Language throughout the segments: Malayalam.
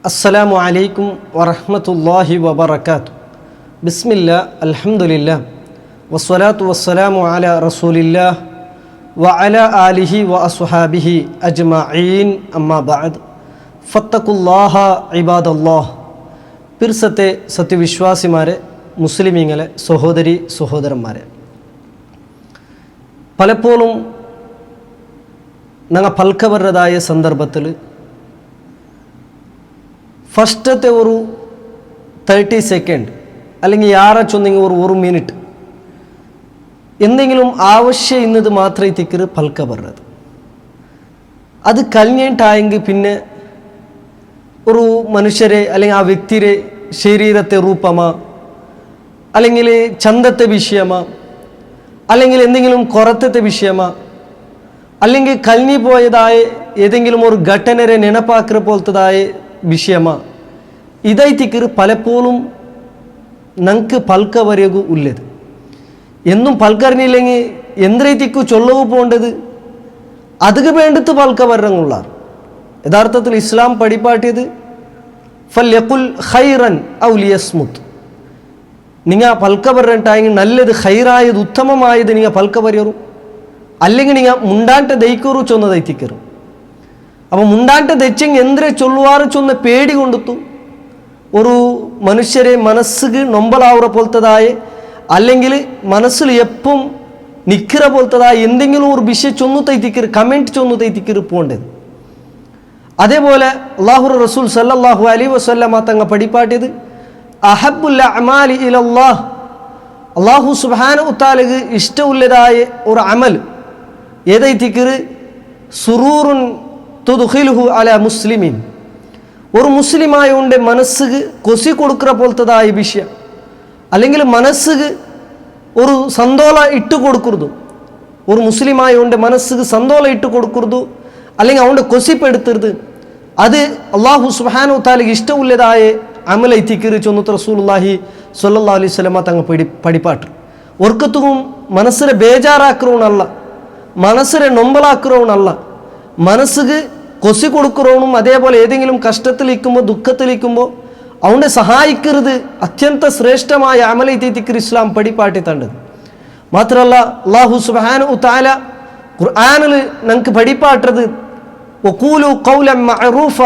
അസ്സലാമു അലൈക്കും വറഹ്മത്തുള്ളാഹി വബറകാതുഹു. ബിസ്മില്ലാ അൽഹംദുലില്ലാ വസ്സലാത്തു വസ്സലാമു അലാ റസൂലില്ലാഹ് വഅലാ ആലിഹി വഅസ്ഹാബിഹി അജ്മഈൻ. അമ്മാ ബഅദ്. ഫത്തഖുല്ലാഹ ഇബാദല്ലാഹ്. പിർസത്തെ സത്യവിശ്വാസിമാരെ, മുസ്ലിമീങ്ങളെ, സഹോദരി സഹോദരന്മാരെ, പലപ്പോഴും ഞങ്ങൾ പൽക്കവരുടേതായ സന്ദർഭത്തിൽ ഫസ്റ്റത്തെ ഒരു 30 സെക്കൻഡ് അല്ലെങ്കിൽ യാറച്ചൊന്നെങ്കിൽ ഒരു മിനിറ്റ് എന്തെങ്കിലും ആവശ്യം ഇന്നത് മാത്രമേ തിക്കറ് പൽക്ക പറഞ്ഞത്. അത് കഴിഞ്ഞിട്ടായെങ്കിൽ പിന്നെ ഒരു മനുഷ്യരെ അല്ലെങ്കിൽ ആ വ്യക്തിയുടെ ശരീരത്തെ രൂപമാ, അല്ലെങ്കിൽ ചന്തത്തെ വിഷയമാ, അല്ലെങ്കിൽ എന്തെങ്കിലും കുറത്തത്തെ വിഷയമാ, അല്ലെങ്കിൽ കഴിഞ്ഞു പോയതായ ഏതെങ്കിലും ഒരു ഘട്ടനരെ നെനപ്പാക്കുന്ന പോലത്തതായ വിഷയമാ, ഇതായിത്തിക്കറ് പലപ്പോഴും ഞങ്ങൾക്ക് പൽക്ക വരകു ഉള്ളത്. എന്നും പൽക്കറിഞ്ഞില്ലെങ്കിൽ എന്തിനേത്തിക്കു ചൊല്ലവു പോകേണ്ടത് അതുക്ക് വേണ്ടത് പൽക്ക വരണുള്ളാർ. യഥാർത്ഥത്തിൽ ഇസ്ലാം പഠിപ്പാട്ടിയത് ഫൽയഖുൽ ഖൈറൻ ഔ ലിയസ്മുത്. നിങ്ങൾ പൽക്ക പറഞ്ഞിട്ടായെങ്കിൽ നല്ലത്, ഖൈറായത്, ഉത്തമമായത് നിങ്ങൾ പൽക്ക പറയറും, അല്ലെങ്കിൽ നിങ്ങൾ മുണ്ടാട്ട ദൈക്കറു ചൊന്നതൈത്തിക്കറും. അപ്പം മുണ്ടാട്ട തെച്ചെങ്കിൽ എന്തിനെ ചൊല്ലുവാറ് ചൊന്ന പേടി കൊണ്ടെത്തു ഒരു മനുഷ്യരെ മനസ്സിക്ക് നൊമ്പലാവുറ പോലത്തതായ, അല്ലെങ്കിൽ മനസ്സിൽ എപ്പം നിൽക്കിற പോലത്തതായ എന്തെങ്കിലും ഒരു വിഷയം ചൊന്നു തൈത്തിക്കറ്, കമൻറ്റ് ചൊന്നു തൈത്തിക്കറ് പോകേണ്ടത്. അതേപോലെ അല്ലാഹു റസൂൽ സല്ലല്ലാഹു അലൈഹി വസല്ലമ തങ്ങൾ പഠിപ്പാട്ടിയത് അഹബ്ബുൽ അഅമാലി ഇലല്ലാഹ്. അല്ലാഹു സുബ്ഹാനഹു വതആലക്ക് ഇഷ്ടമുള്ളതായ ഒരു അമൽ ഏതൈത്തിക്കറ് സുറൂറുൻ തുദ്ഖിലുഹു അലാ മുസ്ലിമീൻ. ഒരു മുസ്ലിമായോണ്ട് മനസ്സിക്ക് കൊസി കൊടുക്കുന്ന പോലത്തതായ വിഷയം, അല്ലെങ്കിൽ മനസ്സിക്ക് ഒരു സന്തോള ഇട്ട് കൊടുക്കരുത്. ഒരു മുസ്ലിമായോണ്ട് മനസ്സിക്ക് സന്തോളം ഇട്ട് കൊടുക്കരുത്, അല്ലെങ്കിൽ അവൻ്റെ കൊസിപ്പെടുത്തരുത്. അത് അല്ലാഹു സുബ്ഹാനഹു വതആലക്ക് ഇഷ്ടമുള്ളതായ അമലൈത്തിക്കറി ചൊന്നു റസൂലുള്ളാഹി സ്വല്ലല്ലാഹു അലൈഹി വസല്ലമ തങ്ങൾ പഠിപ്പാട്ട്. ഒർക്കത്തും മനസ്സിനെ ബേജാറാക്കുന്നവനല്ല, മനസ്സിനെ നൊമ്പലാക്കുന്നവനല്ല, മനസ്സിക്ക് കൊസി കൊടുക്കുന്നവനും അതേപോലെ ഏതെങ്കിലും കഷ്ടത്തിലിരിക്കുമ്പോൾ ദുഃഖത്തിലിരിക്കുമ്പോൾ അവനെ സഹായിക്കരുത് അത്യന്ത ശ്രേഷ്ഠമായ അമലൈത്തിക്കറി ഇസ്ലാം പഠിപ്പാട്ടി തണ്ടത്. മാത്രമല്ല അല്ലാഹു സുബ്ഹാനഹു വതആല ഖുർആനിൽ ഞങ്ങൾക്ക് പഠിപ്പാട്ടത് വഖൂലു ഖൗലൻ മഅറൂഫ.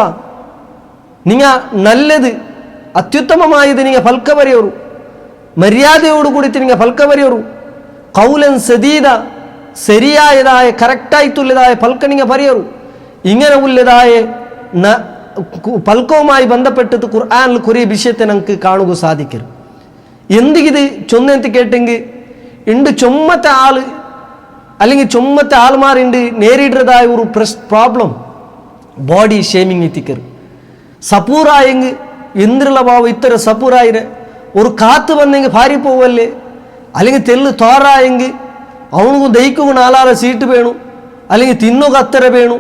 നിങ്ങൾ നല്ലത് അത്യുത്തമമായത് നിങ്ങൾ പൽക്ക പറയറു, മര്യാദയോടുകൂടി നിങ്ങൾ പൽക്ക പറയറു. ഖൗലൻ സദീദ, ശരിയായതായ കറക്റ്റായിട്ടുള്ളതായ പൽക്ക നിങ്ങൾ പറയറു. ഇങ്ങനെ ഉള്ളതായ പൽക്കവുമായി ബന്ധപ്പെട്ടത് ഖുർആനിൽ കുറേ വിഷയത്തെ നമുക്ക് കാണുക സാധിക്കരുത്. എന്തിത് ചൊന്നെത്തി കേട്ടെങ്കിൽ ഉണ്ട് ചുമ്മത്തെ ആള് അല്ലെങ്കിൽ ചുമ്മത്തെ ആൾമാരുണ്ട് നേരിടുന്നതായ ഒരു പ്രോബ്ലം ബോഡി ഷേമിങ് എത്തിക്കരുത്. സപ്പൂറായെങ്കിൽ എന്തിനുള്ള ഭാവം ഇത്തര സപ്പൂറായിരെ ഒരു കാത്ത് വന്നെങ്കിൽ ഭാര്യ പോവല്ലേ, അല്ലെങ്കിൽ തെല്ല് തോറായെങ്കിൽ അവനക്ക് ദഹിക്കുക നാലാറ് സീറ്റ് വേണു, അല്ലെങ്കിൽ തിന്നുക അത്തര വേണു.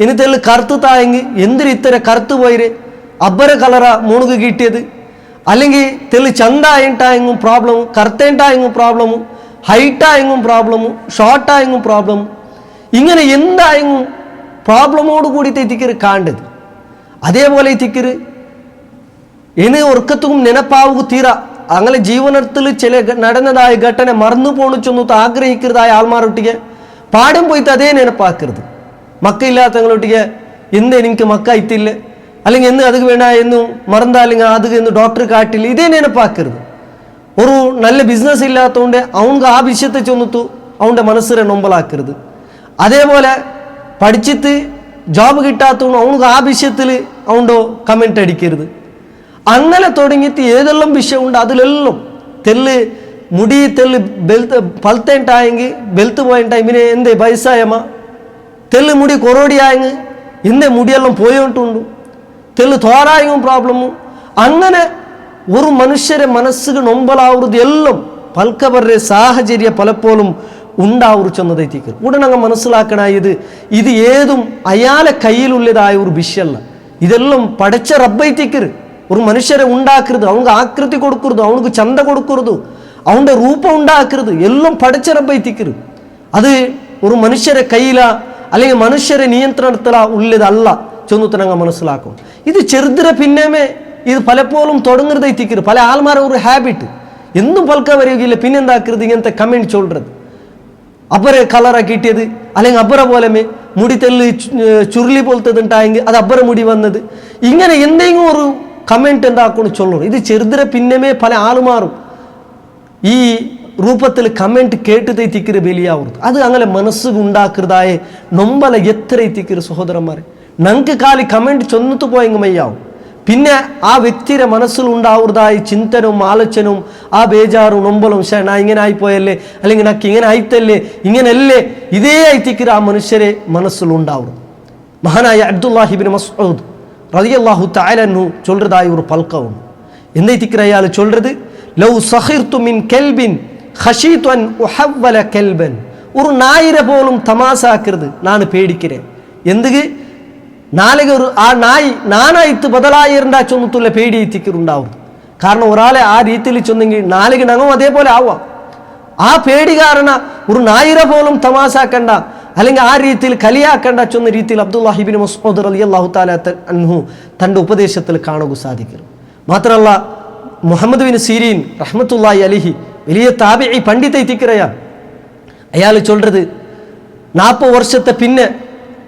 ഇനി തെല്ല് കറുത്ത് തായെങ്കിൽ എന്തിന് ഇത്തര കറുത്ത് പോയിരെ അബ്ബര കളറാ മുണുക്ക് കിട്ടിയത്, അല്ലെങ്കിൽ തെല്ല് ചന്തായിട്ടായെങ്കും പ്രോബ്ലമും, കറുത്തേണ്ടായെങ്കും പ്രോബ്ലമും, ഹൈറ്റായെങ്കും പ്രോബ്ലമും, ഷോർട്ടായെങ്കും പ്രോബ്ലമും. ഇങ്ങനെ എന്തായെങ്കും പ്രോബ്ലമോട് കൂടി തെറ്റിക്കര് കാണ്ടത്. അതേപോലെ തിക്കര് ഇനി ഒർക്കത്തും നെനപ്പാവുക തീര അങ്ങനെ ജീവനത്തിൽ ചില നടന്നതായ ഘട്ടന മറന്നു പോണിച്ചൊന്നു ആഗ്രഹിക്കുന്നതായ ആൾമാരൊട്ടിക്ക് പാടും പോയിട്ട് അതേ നെനപ്പാക്കരുത്. മക്ക ഇല്ലാത്തങ്ങളൊട്ടിക്ക് എന്ത് എനിക്ക് മക്ക ഇത്തില്ല, അല്ലെങ്കിൽ എന്ന് അത് വേണ്ട എന്നും മറന്നാ, അല്ലെങ്കിൽ അത് എന്ന് ഡോക്ടർ കാട്ടില്ല, ഇതേ നെനപ്പാക്കരുത്. ഒരു നല്ല ബിസിനസ് ഇല്ലാത്തതുകൊണ്ട് അവനക്ക് ആ വിഷയത്തെ ചൊന്നിത്തു അവൻ്റെ മനസ്സിനെ നൊമ്പലാക്കരുത്. അതേപോലെ പഠിച്ചിട്ട് ജോബ് കിട്ടാത്തതുകൊണ്ട് അവനക്ക് ആ വിഷയത്തിൽ അവൻ്റെ കമൻറ്റ് അടിക്കരുത്. അങ്ങനെ തുടങ്ങിയിട്ട് ഏതെല്ലാം വിഷയമുണ്ട് അതിലെല്ലാം തെല്ല് മുടി തെല്ല് ബെൽത്ത് പൽത്തേണ്ടായെങ്കിൽ ബെൽത്ത് പോയിട്ടാ ഇവനെ എന്തേ വയസ്സായമ്മ, തെല്ല് മുടി കൊറോടിയായെങ്കിൽ എന്തേ മുടിയെല്ലാം പോയോണ്ടുണ്ട്, തെല്ല് തോറായെങ്കും പ്രോബ്ലമും. അങ്ങനെ ഒരു മനുഷ്യരെ മനസ്സിന് നൊമ്പലാവുന്നത് എല്ലാം പൽക്കവരുടെ സാഹചര്യം പലപ്പോഴും ഉണ്ടാവുറിച്ചെന്നതെത്തിക്കൽ ഉടനങ്ങ് മനസ്സിലാക്കണ ഇത് ഏതും അയാളെ കയ്യിലുള്ളതായ ഒരു വിഷയമല്ല. ഇതെല്ലാം പടച്ച റബ്ബൈത്തിക്കര്. ഒരു മനുഷ്യരെ ഉണ്ടാക്കരുത്, അവനക്ക് ആകൃതി കൊടുക്കരുത്, അവനക്ക് ചന്ത കൊടുക്കരുത്, അവൻ്റെ രൂപം ഉണ്ടാക്കരുത്, എല്ലാം പടച്ച റബ്ബൈത്തിക്കര്. അത് ഒരു മനുഷ്യരെ കയ്യില അല്ലെങ്കിൽ മനുഷ്യരെ നിയന്ത്രണത്തില ഉള്ളതല്ല ചെന്നുത്തനങ്ങ മനസ്സിലാക്കും. ഇത് ചെറുതിര പിന്നമേ ഇത് പലപ്പോഴും തുടങ്ങുന്നതായിത്തിക്കരുത്. പല ആൾമാരെ ഒരു ഹാബിറ്റ് എന്തും പൽക്ക വരികയില്ല, പിന്നെന്താക്കരുത് ഇങ്ങനത്തെ കമൻറ്റ് ചൊല്ലുന്നത്. അബ്ബറെ കളറാ കിട്ടിയത്, അല്ലെങ്കിൽ അബ്ബറ പോലമേ മുടി തെല്ല് ചുരുളി പോലത്തതുണ്ടായെങ്കിൽ അത് അബ്ബറ മുടി വന്നത്, ഇങ്ങനെ എന്തെങ്കിലും ഒരു കമൻറ്റ് എന്താക്കണം ചൊല്ലണം. ഇത് ചെറുതിര പിന്നമേ പല ആളുമാറും ഈ രൂപത്തിൽ കമൻറ്റ് കേട്ടതേ തിക്കര് ബലിയാവുന്നത്. അത് അങ്ങനെ മനസ്സ് ഉണ്ടാക്കുന്നതായ നൊമ്പല എത്ര തിക്കര് സഹോദരന്മാരെ. ഞങ്ങൾക്ക് കാലി കമൻറ്റ് ചൊന്നിട്ട് പോയെങ്കിൽ മയ്യാവും. പിന്നെ ആ വ്യക്തിയുടെ മനസ്സിൽ ഉണ്ടാവുന്നതായ ചിന്തനവും ആലോചനവും ആ ബേജാറും നൊമ്പലും, നാ ഇങ്ങനെ ആയിപ്പോയല്ലേ, അല്ലെങ്കിൽ നക്ക് ഇങ്ങനെ ആയിത്തല്ലേ, ഇങ്ങനല്ലേ, ഇതേ ആയിത്തിക്കര് ആ മനുഷ്യരെ മനസ്സിലുണ്ടാവും. മഹാനായ അബ്ദുല്ലാഹിബിൻ മസ്ഊദ് റളിയല്ലാഹു തആല അൻഹു ചൊല്ലുന്നതായ ഒരു പൽക്കവും എന്തായിത്തിക്കര് അയാൾ ചൊല്ലുന്നത്, ലൗ സഖിർതു മിൻ കൽബിൻ ഖശീതു അൻ ഉഹവ്വല കൽബൻ. ഒരു നായിരെ പോലും തമാസാക്കരുത്, ನಾನು പേടിக்கிறேன். എന്തുക്ക് നാളെ ആ നായി നാനായിട്ട് ബദലായിരണ്ടാ ചൊന്നത്തുള്ള പേടി എത്തിക്കറുണ്ടാവും. കാരണം ഒരാളെ ആ രീതിയിൽ ചൊന്നെങ്കിൽ നാളെ ഞങ്ങളും അതേപോലെ ആവാം. ആ പേടി കാരണം ഒരു നായിരെ പോലും തമാസാക്കണ്ട, അല്ലെങ്കിൽ ആ രീതിയിൽ കലിയാക്കണ്ട ചൊന്ന രീതിയിൽ അബ്ദുല്ലാഹിബിൻ മസ്ഊദ് റളിയല്ലാഹു തആല അൻഹു തൻ്റെ ഉപദേശത്തിൽ കാണുക സാധിക്കും. മാത്രമല്ല മുഹമ്മദ് ബിൻ സീരീൻ റഹ്മത്തുള്ളാഹി അലൈഹി വലിയ താബിഈ പണ്ഡിത എത്തിക്കറയാണ്. അയാൾ ചൊല്ലുന്നത് 40 വർഷത്തെ പിന്നെ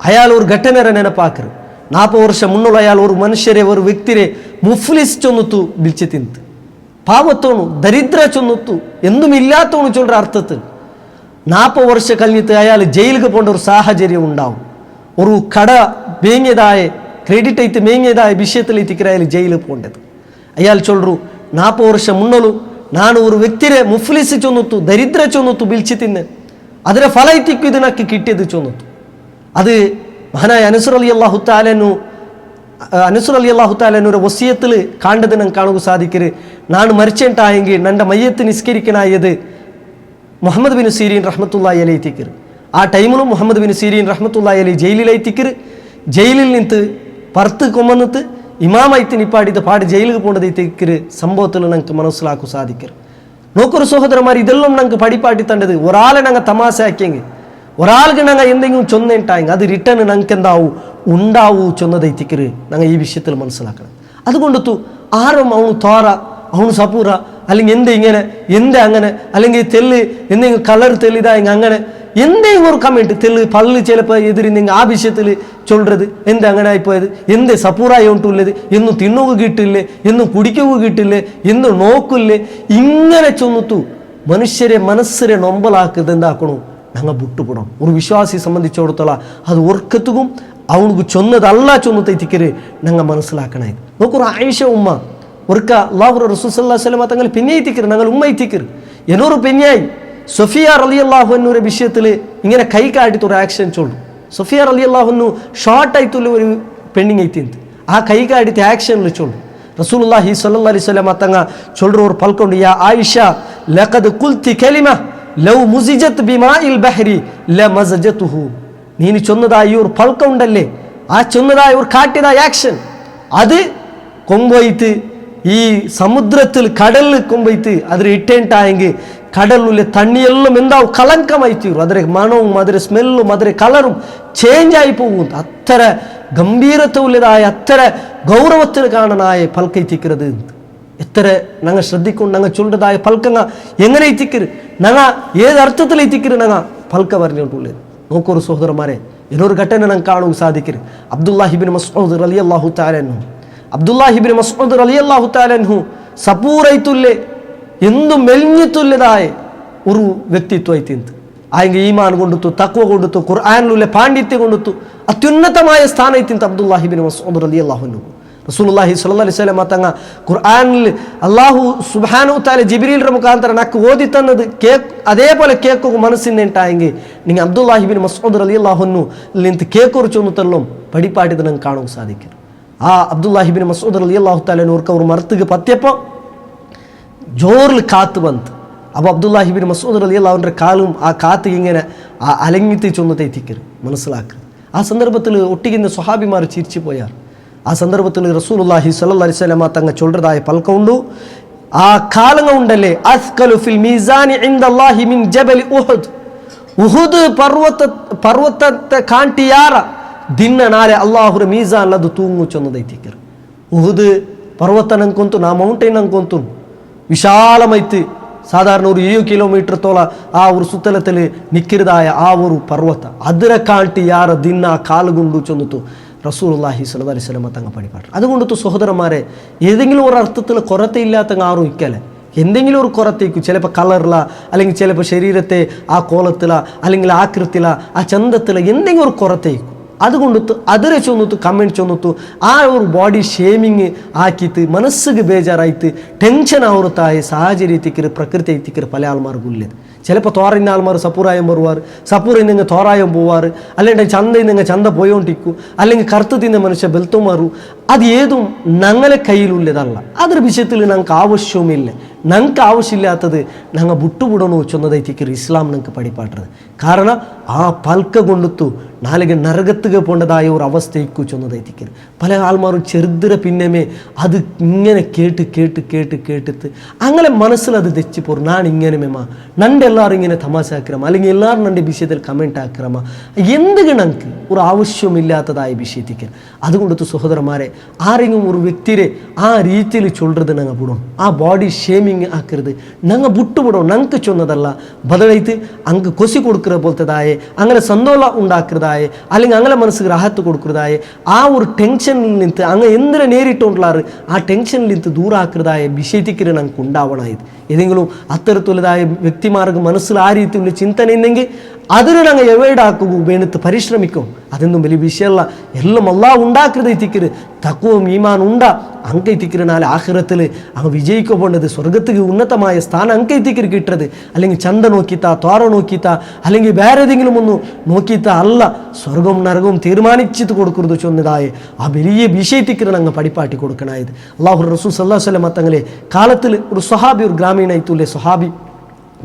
അയാൾ ഒരു ഘട്ടനരെ ನೆನಪಾಕರು. 40 ವರ್ಷ ಮುನ್ನುಳ್ಳ ಅಯಾൾ ഒരു മനുഷ്യരെ ഒരു വ്യക്തിരെ മുഫ്ലിസ് ചൊന്നുത്തു വിളിച്ചു തിന്ത്, പാവത്തോണു ദരിദ്ര ചൊന്നുത്തു എന്തും ഇല്ലാത്തോണു ചൊല്ലുന്ന അർത്ഥത്തിൽ 40 വർഷം കഴിഞ്ഞിട്ട് അയാൾ ജയിലിൽ പോകേണ്ട ഒരു സാഹചര്യം ഉണ്ടാവും. ഒരു കട മേങ്ങിയതായ ക്രെഡിറ്റ് ആയിട്ട് മേങ്ങിയതായ വിഷയത്തിൽ എത്തിക്കര അയാൾ ജയിലിൽ പോകേണ്ടത്. അയാൾ ചൊല്ലു 40 ವರ್ಷ മുന്നോളു ನಾನು ഒരു വ്യക്തിരെ മുഫ്ലിസ് ചൊന്നുത്തു ദരിദ്ര ചൊന്നുത്തു വിളിച്ചു തിന്ന് അതിനെ ഫലത്തിക്കു ഇത് നക്ക് കിട്ടിയത് ചൊന്നുത്തു. അത് മഹാനായ അനസ് റളിയല്ലാഹു തആലയുടെ വസിയത്തിൽ കാണ്ടത് നമുക്ക് കാണുക സാധിക്കരുത്. ನಾನು മരിച്ചിട്ടായെങ്കിൽ എൻ്റെ മയ്യത്ത് നിസ്കരിക്കനായത് മുഹമ്മദ് ബിൻ സീരീൻ റഹ്മത്തുള്ളാഹി അലൈഹി തിക്കർ. ആ ടൈമിലും മുഹമ്മദ് ബിൻ സീരീൻ റഹ്മത്തുള്ളാഹി അലൈഹി ജയിലിലായി തിക്കർ. ജയിലിൽ നിന്ന് പുറത്ത് കൊമ്പന്നിട്ട് ഇമാമായിട്ട് നിപ്പാടിയിട്ട് പാടി ജയിലിൽ പോകേണ്ടത് തിക്കർ സംഭവത്തിൽ നമുക്ക് മനസ്സിലാക്കുക സാധിക്കരുത്. നോക്കൊരു സഹോദരന്മാർ, ഇതെല്ലാം ഞങ്ങൾക്ക് പടിപ്പാട്ടി തണ്ടത് ഒരാളെ ഞങ്ങൾ തമാശ ആക്കിയെങ്കിൽ, ഒരാൾക്ക് ഞങ്ങൾ എന്തെങ്കിലും ചൊന്നിട്ടായെങ്കിൽ അത് റിട്ടേൺ ഞങ്ങൾക്ക് എന്താവൂ ഉണ്ടാവൂ ചൊന്നതെത്തിക്കര് ഞങ്ങൾ ഈ വിഷയത്തിൽ മനസ്സിലാക്കണം. അതുകൊണ്ടു ആരും അവന് തോറ അവന് സപ്പൂറ അല്ലെങ്കിൽ ഇങ്ങനെ അങ്ങനെ അല്ലെങ്കിൽ തെല്ല് എന്തെങ്കിലും കളർ തെല്ലിതായെങ്കിൽ അങ്ങനെ എന്തെങ്കിലും ഒരു കമൻറ്റ് തെല്ല് പള്ളി ചിലപ്പോൾ എതിരിന്നെങ്കിൽ ആ വിഷയത്തിൽ ചൊല്ലുന്നത് അങ്ങനെ ആയിപ്പോയത്, സപ്പൂറായി ഉണ്ടുള്ളത്, എന്നും തിന്നുക കിട്ടില്ലേ, എന്നും കുടിക്കുക കിട്ടില്ലേ, എന്നും നോക്കില്ലേ, ഇങ്ങനെ ചൊന്നിത്തു മനുഷ്യരെ മനസ്സിനെ നൊമ്പലാക്കുന്നത് എന്താക്കണു ഞങ്ങൾ വിട്ടുപെടും. ഒരു വിശ്വാസിയെ സംബന്ധിച്ചിടത്തോളം അത് ഓർക്കത്തും അവനക്ക് ചൊന്നതല്ല ചൊന്നത്തെത്തിക്കര് ഞങ്ങൾ മനസ്സിലാക്കണേ. നോക്കൊരു ആയിഷ ഉമ്മ ഒർക്ക അല്ലാഹു റസൂൽ സല്ലല്ലാഹു അലൈഹി വസല്ലം തങ്ങൾ പിന്നെത്തിക്കര് ഞങ്ങൾ ഉമ്മ എത്തിക്കര് എന്നൊരു പെഞ്ഞായി സഫിയ റളിയല്ലാഹു അൻഹയുടെ വിഷയത്തിൽ ഇങ്ങനെ കൈ കാട്ടിട്ട് ഒരു ആക്ഷൻ ചൊല്ലും. സഫിയ റളിയല്ലാഹു അൻഹു ഷോർട്ട് ആയിട്ടുള്ള ഒരു പെണ്ണിങ് എത്തിയത് ആ കൈ കാട്ടിട്ട് ആക്ഷനിൽ ചൊല്ലും. റസൂലുള്ളാഹി സ്വല്ലല്ലാഹു അലൈഹി വസല്ലം തങ്ങൾ ചൊല്ലുന്ന ഒരു പൽക്കൊണ്ട്, യാ ആയിഷ ലഖദ് ഖുൽതി കലിമ ലൗ മുസിജത് ബിമാഇൽ ബഹരി ലമസജതുഹു. നീ ചൊന്നതായ ഒരു പൽക്ക ഉണ്ടല്ലേ, ആ ചൊന്നതായ ഒരു കാട്ടിയതായ ആക്ഷൻ അത് കൊമ്പോയിട്ട് ഈ സമുദ്രത്തിൽ കടലിൽ കൊമ്പോയിട്ട് അതിൽ ഇട്ടേണ്ടായെങ്കിൽ കടലിലെ തണ്ണിയെല്ലാം എന്താവും കലങ്കമായി തീരും. അതിലെ മണവും അതിലെ സ്മെല്ലും അതിലെ കളറും ചേഞ്ച് ആയി പോകും. അത്ര ഗംഭീരത്വമുള്ളതായ അത്ര ഗൗരവത്തിൽ കാണാനായ പൽക്ക എത്തിക്കുന്നത് എത്ര ഞങ്ങൾ ശ്രദ്ധിക്കും. ഞങ്ങൾ ചൊല്ലതായ പൽക്കങ്ങ എങ്ങനെ എത്തിക്കര് ഞങ്ങൾ ഏത് അർത്ഥത്തിൽ എത്തിക്കര് ഞങ്ങൾ പൽക്ക പറഞ്ഞിട്ടുള്ളത്. നോക്കൊരു സഹോദരന്മാരെ, എന്നൊരു ഘട്ടന ഞങ്ങൾക്ക് കാണുക സാധിക്കര്. അബ്ദുല്ലാഹിബിൻ മസ്ഊദ് റളിയല്ലാഹു തആല അൻഹു സപൂറൈത്തുല്ലേ എന്തും മെലിഞ്ഞിത്തുള്ളതായ ഒരു വ്യക്തിത്വമായി തിന്ത് ആയെങ്കിൽ ഈമാൻ കൊണ്ടുത്തു, തഖ്വ കൊണ്ടുത്തു, ഖുർആനിലുള്ള പാണ്ഡിത്യം കൊണ്ടുത്തു അത്യുന്നതമായ സ്ഥാനമായി തിന്ത് അബ്ദുല്ലാഹിബിൻ മസ്ഊദ് റളിയല്ലാഹു അൻഹു. റസൂലുള്ളാഹി സ്വല്ലല്ലാഹു അലൈഹി വസല്ലം തങ്ങൾ ഖുർആനിൽ അല്ലാഹു സുബ്ഹാനഹു തആല ജിബ്രീലിന്റെ മുഖാന്തരം നക്ക് ഓതി തന്നത് അതേപോലെ കേൾക്കുക മനസ്സിന്നുണ്ടായെങ്കിൽ നിങ്ങൾ അബ്ദുല്ലാഹിബിൻ മസ്ഊദ് റളിയല്ലാഹു അൻഹു നിന്ന് കേൾക്കുറിച്ചൊന്നും പടിപ്പാട്ടിത് നിങ്ങൾക്ക് കാണുക സാധിക്കും. ആ അബ്ദുല്ലാഹിബിൻ മസ്ഊദ് റളിയല്ലാഹു തആല ഓർക്ക് ഒരു മരത്തുക്ക് പത്തിയപ്പോൾ ജോറിൽ കാത്ത് വന്ന് അപ്പോൾ അബ്ദുല്ലാഹിബിൻ മസ്ഊദ് റളിയല്ലാഹുവിൻ്റെ കാലും ആ കാത്ത് ഇങ്ങനെ അലങ്ങിത്തി ചൊന്നത്തെ എത്തിക്കരുത് മനസ്സിലാക്കരുത്. ആ സന്ദർഭത്തിൽ ഒട്ടിക്കുന്ന സ്വഹാബിമാർ ചിരിച്ചു പോയാർ. ആ സന്ദർഭത്തിൽ റസൂലുള്ളാഹി സ്വല്ലല്ലാഹു അലൈഹി വസല്ലം തങ്ങൾ ചൊല്ലതായ പൽക്കമുണ്ട്. ആ കാലങ്ങ ഉണ്ടല്ലേ, അസ്കലു ഫിൽ മീസാനി ഇൻദല്ലാഹി മിൻ ജബൽ ഉഹദ്. ഉഹദ് പർവ്വതത്തെ കാട്ടിയാറ ദിന്ന നാലെ അല്ലാഹുവിന്റെ മീസാനിൽ അത് തൂങ്ങു ചൊന്നതെത്തിക്കരുത്. ಉಹುದ್ ಪರ್ವತ ನಂಕೊಂತು ನಾ ಮೌಂಟೇನ್ ನಂಕೊಂತು ವಿಶಾಲಮೈತು ಸಾಧಾರಣ ஒரு 7 ಕಿಲೋಮೀಟರ್ ತೋಲ ಆ ஒரு ಸುತ್ತಲದಲ್ಲಿ ನಿಕ್ಕಿರದಾಯ ಆ ஒரு ಪರ್ವತ ಅದರ ಕಾಂಟಿ ಯಾರ ದಿನ ಕಾಲುಗುಂಡು ചൊന്നിത്തു റസൂലുള്ളാഹി സ്വല്ലല്ലാഹി അലൈഹി വസല്ലം തങ്ങൾ പഠിപ്പാട്ട്. അതുകൊണ്ടു സഹോദരന്മാരെ, ഏതെങ്കിലും ഒരു അർത്ഥത്തിൽ കൊറത്തയില്ലാത്ത ആരും ഇക്കല്ലേ, എന്തെങ്കിലും ഒരു കൊറത്തേക്കും, ചിലപ്പോൾ കളറില, അല്ലെങ്കിൽ ചിലപ്പോൾ ശരീരത്തെ ആ കോലത്തില, അല്ലെങ്കിൽ ആകൃത്തില, ആ ചന്തത്തില എന്തെങ്കിലും ഒരു കൊറത്തേക്കും. അതുകൊണ്ടു അതിരെ ചൊന്നിത്തു കമൻറ്റ് ചൊന്നിത്തു ആ ഒരു ബോഡി ഷേമിങ് ആക്കിയിട്ട് മനസ്സിಗೆ ಬೇಜಾರಾಯ್ತು ಟೆನ್ಷನ್ ಆವೃತ್ತಾಯ സാഹചര്യത്തിക്കര് പ്രകൃതി എത്തിക്കര് പല ആൾമാർക്കുള്ളത്. ചിലപ്പോൾ തോറയുന്ന ആൾമാർ സപ്പൂറായം വരുവാർ, സപ്പൂറിൽ നിങ്ങൾ തോറായം പോവാറ്, അല്ലെങ്കിൽ ചന്തയിൽ നിങ്ങൾ ചന്ത പോയോണ്ടിരിക്കും, അല്ലെങ്കിൽ കറുത്ത് തിന്ന മനുഷ്യ ബെൽത്തും മാറും. അത് ഏതും ഞങ്ങളെ കയ്യിലുള്ളതല്ല. അതൊരു വിഷയത്തിൽ ഞങ്ങൾക്ക് ആവശ്യവുമില്ല. ഞങ്ങൾക്ക് ആവശ്യമില്ലാത്തത് ഞങ്ങൾ വിട്ടുവിടണോ ചൊന്നതൈത്തിക്കര് ഇസ്ലാം ഞങ്ങൾക്ക് പഠിപ്പാട്ടത്. കാരണം ആ പൽക്ക കൊണ്ടുത്തു നാലിಗೆ നരകത്തുക പോണ്ടതായ ഒരു അവസ്ഥയ്ക്കു ചൊന്നതൈത്തിക്കര് പല ആൾമാരും ചെറുതിര പിന്നമേ അത് ഇങ്ങനെ കേട്ട് കേട്ട് കേട്ട് കേട്ടിട്ട് അങ്ങനെ മനസ്സിൽ അത് തെച്ചിപ്പോർ ഞാൻ ഇങ്ങനെ മേമാ നൻ്റെ എല്ലാവരും ഇങ്ങനെ തമാശ ആക്കിരമ, അല്ലെങ്കിൽ എല്ലാവരും നൻ്റെ വിഷയത്തിൽ കമൻറ്റ് ആക്കിരമ, എന്തെങ്കിലും ഞങ്ങൾക്ക് ഒരു ആവശ്യമില്ലാത്തതായ വിഷയത്തിക്കര്. അതുകൊണ്ടു സഹോദരന്മാരെ, ആരെങ്കിലും ഒരു വ്യക്തിയെ ആ രീതിയിൽ ചൊല്ലത് ഞങ്ങൾ വിടും. ആ ബോഡി ഷേമിങ് ആക്കരുത്, ഞങ്ങൾ വിട്ടുവിടും. ഞങ്ങൾക്ക് ചൊന്നതല്ല, ബദലായിട്ട് അങ്ങ് കൊസി കൊടുക്കുന്ന പോലത്തതായ, അങ്ങനെ സന്തോഷം ഉണ്ടാക്കുന്നതായ, അല്ലെങ്കിൽ അങ്ങനെ മനസ്സിൽ രാഹത്ത് കൊടുക്കുന്നതായ ആ ഒരു ടെൻഷനിൽ നിന്ന് അങ്ങ് എന്തിനെ നേരിട്ടുകൊണ്ടുള്ളാറ് ആ ടെൻഷനിൽ നിന്ന് ദൂരാക്കുന്നതായ വിഷയത്തിക്കര് ഞങ്ങൾക്ക് ഉണ്ടാവണമായത്. ഏതെങ്കിലും അത്തരത്തിലുള്ളതായ വ്യക്തിമാർക്ക് മനസ്സിൽ ആ രീതിയിലുള്ള ചിന്തന ഉണ്ടെങ്കിൽ അതിനെ ഞങ്ങൾ എവൈഡ് ആക്കുക വേണത്ത് പരിശ്രമിക്കും. അതൊന്നും വലിയ വിഷയമല്ല. എല്ലാം അല്ലാഹ് ഉണ്ടാക്കുന്നതിക്കര് തഖ്വയും ഈമാൻ ഉണ്ടാ അങ്കൈത്തിക്കര് നാളെ ആഖിറത്തിൽ അങ്ങ് വിജയിക്കുക പോണ്ടത്, സ്വർഗത്തിക്ക് ഉന്നതമായ സ്ഥാനം അങ്കൈത്തിക്കര് കിട്ടത്. അല്ലെങ്കിൽ ചന്ത നോക്കിത്താ, തോറ നോക്കിത്താ, അല്ലെങ്കിൽ വേറെ ഏതെങ്കിലും ഒന്ന് നോക്കിത്താ അല്ല, സ്വർഗവും നരകവും തീരുമാനിച്ചിട്ട് കൊടുക്കുന്നത് ചൊന്നതായ ആ വലിയ വിഷയത്തിക്കര് അങ്ങ് പഠിപ്പാട്ടി കൊടുക്കണായത്. അല്ലാഹു റസൂൽ സല്ലല്ലാഹു അലൈഹി വസല്ലം തങ്ങളെ കാലത്തിൽ ഒരു സ്വഹാബി, ഒരു ഗ്രാമീണായിട്ടുള്ള സ്വഹാബി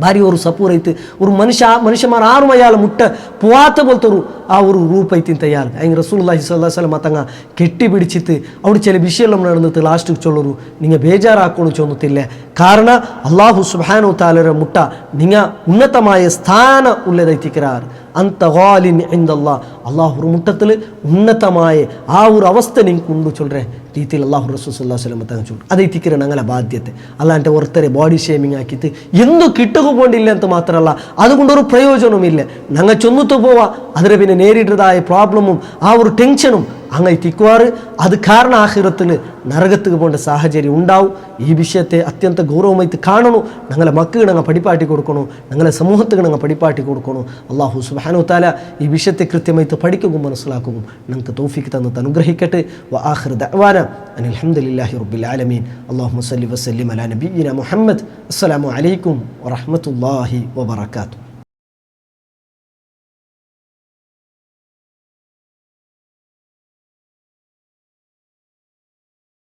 ഭാര്യ ഒരു സപ്പൂറൈത്ത് ഒരു മനുഷ്യന്മാർ ആറും അയാൾ മുട്ട പോവാത്ത പോലത്തെ ആ ഒരു റൂപ്പൈത്തിൻ തയ്യാർ അതിന് റസൂലുള്ളാഹി സ്വല്ലല്ലാഹു അലൈഹി വസല്ലം തങ്ങ കെട്ടിപ്പിടിച്ചിട്ട് അവിടെ ചില വിഷയമെല്ലാം നടന്നിട്ട് ലാസ്റ്റ് ചൊല്ലൊരു നിങ്ങൾ ബേജാറാക്കണു ചൊന്നത്തില്ല. കാരണം അല്ലാഹു സുബ്ഹാനഹു തആലയുടെ മുട്ട നിങ്ങൾ ഉന്നതമായ സ്ഥാന ഉള്ളതെത്തിക്കാർ അന്ത ഗാലിൻ ഇൻദല്ലാഹ്. അല്ലാഹു മുട്ടത്തിൽ ഉന്നതമായ ആ ഒരു അവസ്ഥ നിങ്ങൾക്ക് ഉണ്ട് ചൊല്ലേ രീതിയിൽ അല്ലാഹു റസൂൽ സല്ലല്ലാഹു അലൈഹി വസല്ലം ചൊല്ലു. അതെത്തിക്കര ഞങ്ങളെ ബാധ്യತೆ. അല്ലാണ്ട് ഒരുത്തരെ ബോഡി ഷേമിങ് ആക്കിയിട്ട് എന്തു കിട്ടുക പോണ്ടില്ല ಅಂತ മാത്രമല്ല, അതുകൊണ്ടൊരു പ്രയോജനവുമില്ല. ഞങ്ങൾ ചൊന്നിട്ട് പോവാ അതിനെ പിന്നെ നേരിട്ടതായ പ്രോബ്ലമും ആ ഒരു ടെൻഷനും അങ്ങനെ തിക്കുവാറ് അത് കാരണം ആഖിറത്തിൽ നരകത്തുക്ക് പോകേണ്ട സാഹചര്യം ഉണ്ടാവും. ഈ വിഷയത്തെ അത്യന്ത ഗൗരവമായിട്ട് കാണണു. ഞങ്ങളെ മക്കൾക്ക് ഞങ്ങൾ പഠിപ്പാട്ടി കൊടുക്കണു, ഞങ്ങളെ സമൂഹത്തിന് ഞങ്ങൾ പഠിപ്പാട്ടി കൊടുക്കണു. അല്ലാഹു സുബ്ഹാനഹു തആല ഈ വിഷയത്തെ കൃത്യമായിട്ട് പഠിക്കുകയും മനസ്സിലാക്കുകയും ഞങ്ങൾക്ക് തൗഫീഖ് തന്നിട്ട് അനുഗ്രഹിക്കട്ടെ. വ ആഖിറു ദഅ്വാന അനിൽ ഹംദുലില്ലാഹി റബ്ബിൽ ആലമീൻ. അല്ലാഹുമ്മ സല്ലി വസല്ലിം അലാ നബിയിന മുഹമ്മദ്. അസ്സലാമു അലൈക്കും വറഹ്മത്തുള്ളാഹി വബറകാതുഹു.